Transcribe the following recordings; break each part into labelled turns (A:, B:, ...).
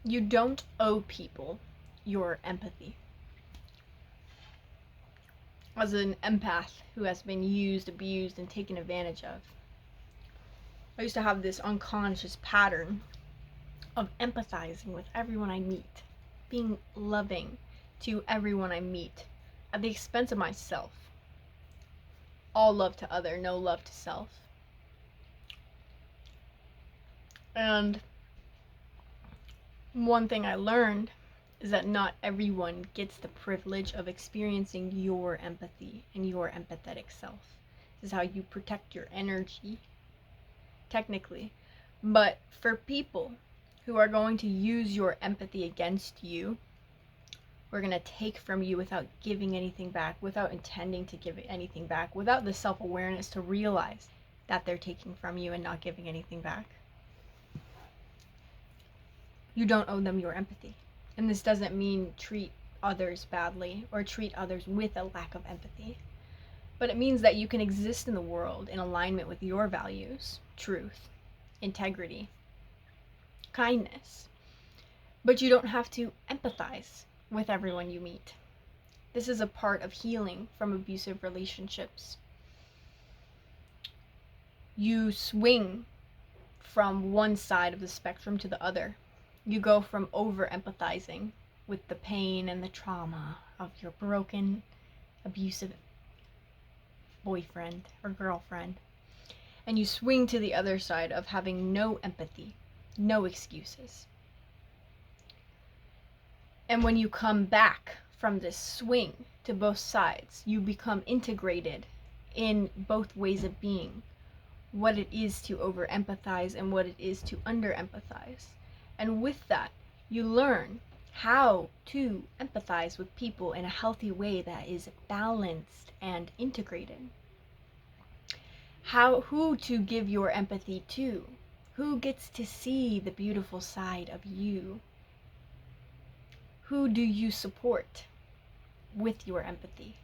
A: You don't owe people your empathy. As an empath who has been used, abused, and taken advantage of, I used to have this unconscious pattern of empathizing with everyone I meet, being loving to everyone I meet at the expense of myself. All love to other, no love to self. And one thing I learned is that not everyone gets the privilege of experiencing your empathy and your empathetic self. This is how you protect your energy, technically. But for people who are going to use your empathy against you, who are going to take from you without giving anything back, without intending to give anything back, without the self-awareness to realize that they're taking from you and not giving anything back, you don't owe them your empathy. And this doesn't mean treat others badly or treat others with a lack of empathy. But it means that you can exist in the world in alignment with your values, truth, integrity, kindness. But you don't have to empathize with everyone you meet. This is a part of healing from abusive relationships. You swing from one side of the spectrum to the other. You go from over-empathizing with the pain and the trauma of your broken, abusive boyfriend or girlfriend, and you swing to the other side of having no empathy, no excuses. And when you come back from this swing to both sides, you become integrated in both ways of being, what it is to over-empathize and what it is to under-empathize. And with that, you learn how to empathize with people in a healthy way that is balanced and integrated. Who to give your empathy to, who gets to see the beautiful side of you, who do you support with your empathy.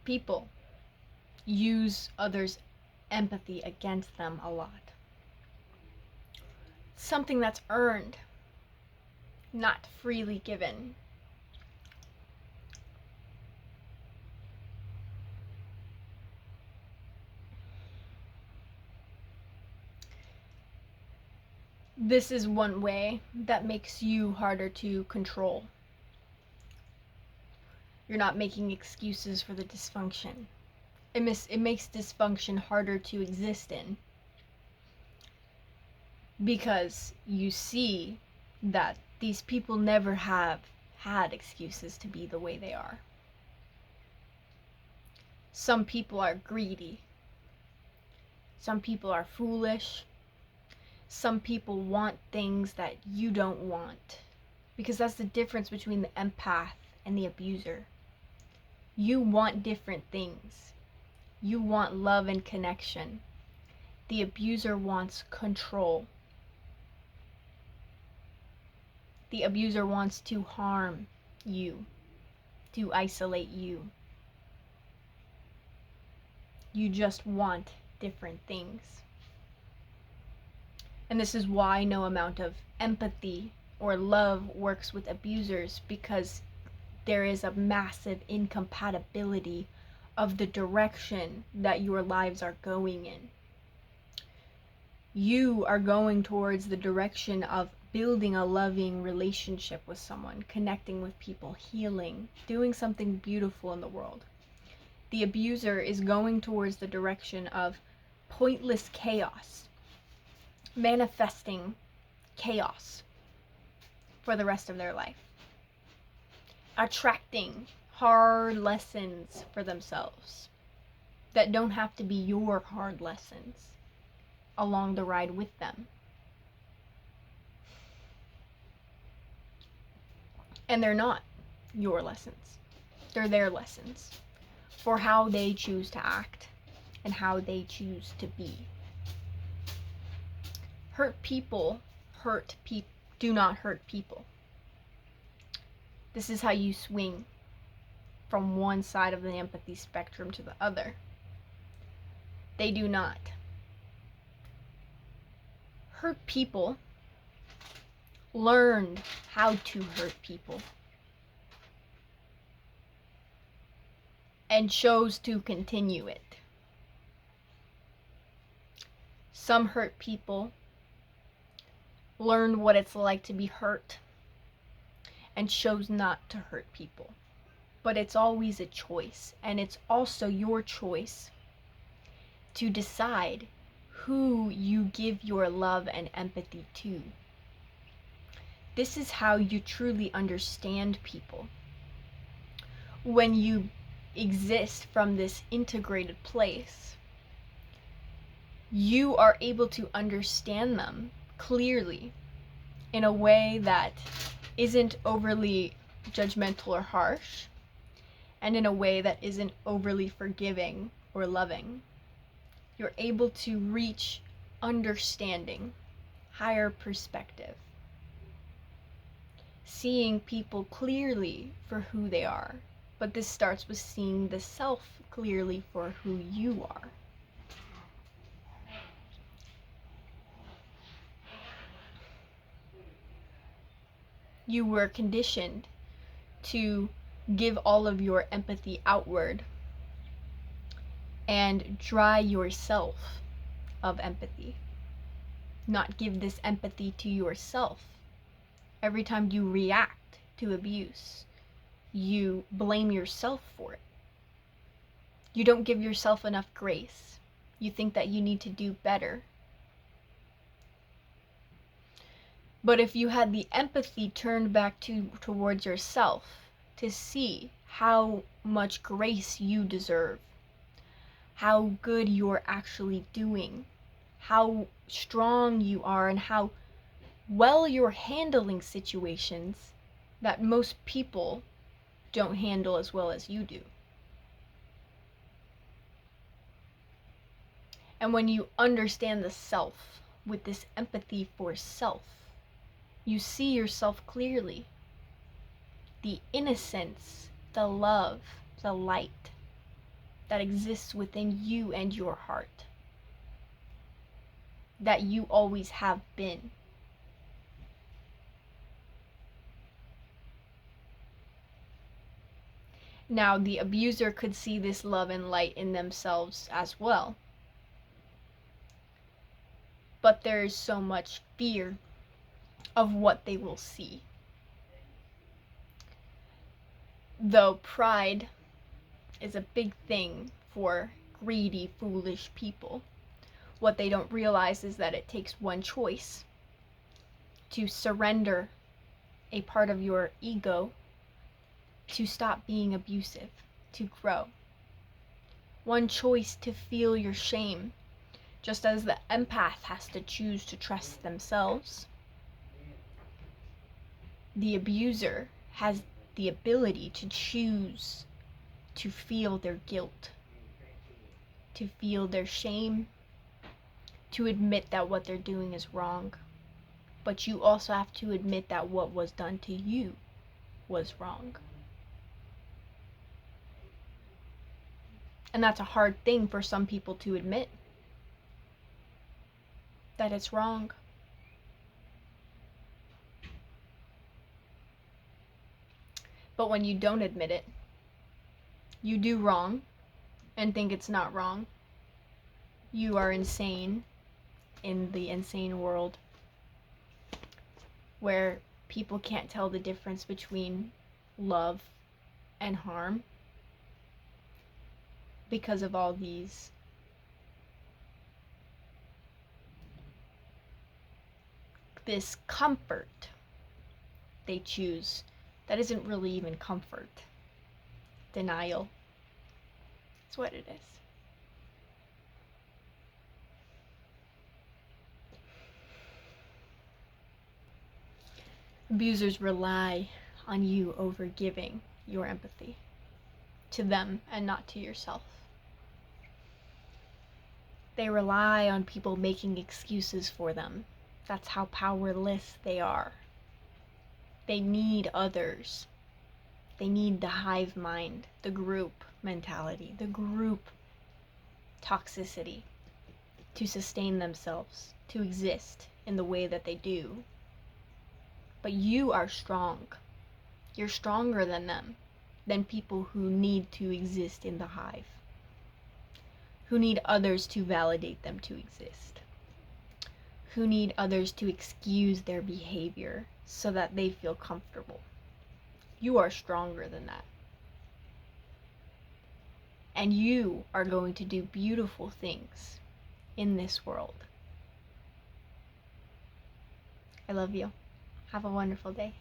A: People use others' empathy against them a lot. Something that's earned, not freely given. This is one way that makes you harder to control. You're not making excuses for the dysfunction. It makes dysfunction harder to exist in, because you see that these people never have had excuses to be the way they are. Some people are greedy. Some people are foolish. Some people want things that you don't want, because that's the difference between the empath and the abuser. You want different things. You want love and connection. The abuser wants control. The abuser wants to harm you, to isolate you. You just want different things. And this is why no amount of empathy or love works with abusers, because there is a massive incompatibility of the direction that your lives are going in. You are going towards the direction of building a loving relationship with someone, connecting with people, healing, doing something beautiful in the world. The abuser is going towards the direction of pointless chaos, manifesting chaos for the rest of their life, attracting hard lessons for themselves that don't have to be your hard lessons along the ride with them. And they're not your lessons. They're their lessons for how they choose to act and how they choose to be. Hurt people do not hurt people. This is how you swing from one side of the empathy spectrum to the other. They do not. hurt people learned how to hurt people and chose to continue it. Some hurt people learned what it's like to be hurt and chose not to hurt people. But it's always a choice, and it's also your choice to decide who you give your love and empathy to. This is how you truly understand people. When you exist from this integrated place, you are able to understand them clearly in a way that isn't overly judgmental or harsh, and in a way that isn't overly forgiving or loving. You're able to reach understanding, higher perspective, seeing people clearly for who they are. But this starts with seeing the self clearly for who you are. You were conditioned to give all of your empathy outward and dry yourself of empathy. Not give this empathy to yourself. Every time you react to abuse, you blame yourself for it. You don't give yourself enough grace. You think that you need to do better. But if you had the empathy turned back towards yourself to see how much grace you deserve, how good you're actually doing, how strong you are, and how well you're handling situations that most people don't handle as well as you do. And when you understand the self with this empathy for self, you see yourself clearly. The innocence, the love, the light that exists within you and your heart, that you always have been. Now, the abuser could see this love and light in themselves as well. But there is so much fear of what they will see. Though pride is a big thing for greedy, foolish people, what they don't realize is that it takes one choice to surrender a part of your ego to stop being abusive, to grow. One choice to feel your shame, just as the empath has to choose to trust themselves. The abuser has the ability to choose to feel their guilt, to feel their shame, to admit that what they're doing is wrong. But you also have to admit that what was done to you was wrong. And that's a hard thing for some people to admit, that it's wrong. But when you don't admit it, you do wrong and think it's not wrong. You are insane in the insane world where people can't tell the difference between love and harm because of all this comfort they choose that isn't really even comfort. Denial. It's what it is. Abusers rely on you over giving your empathy to them and not to yourself. They rely on people making excuses for them. That's how powerless they are. They need others. They need the hive mind, the group mentality, the group toxicity. to sustain themselves, to exist in the way that they do. But you are strong. You're stronger than them, than people who need to exist in the hive, who need others to validate them to exist, who need others to excuse their behavior so that they feel comfortable. You are stronger than that. And you are going to do beautiful things in this world. I love you. Have a wonderful day.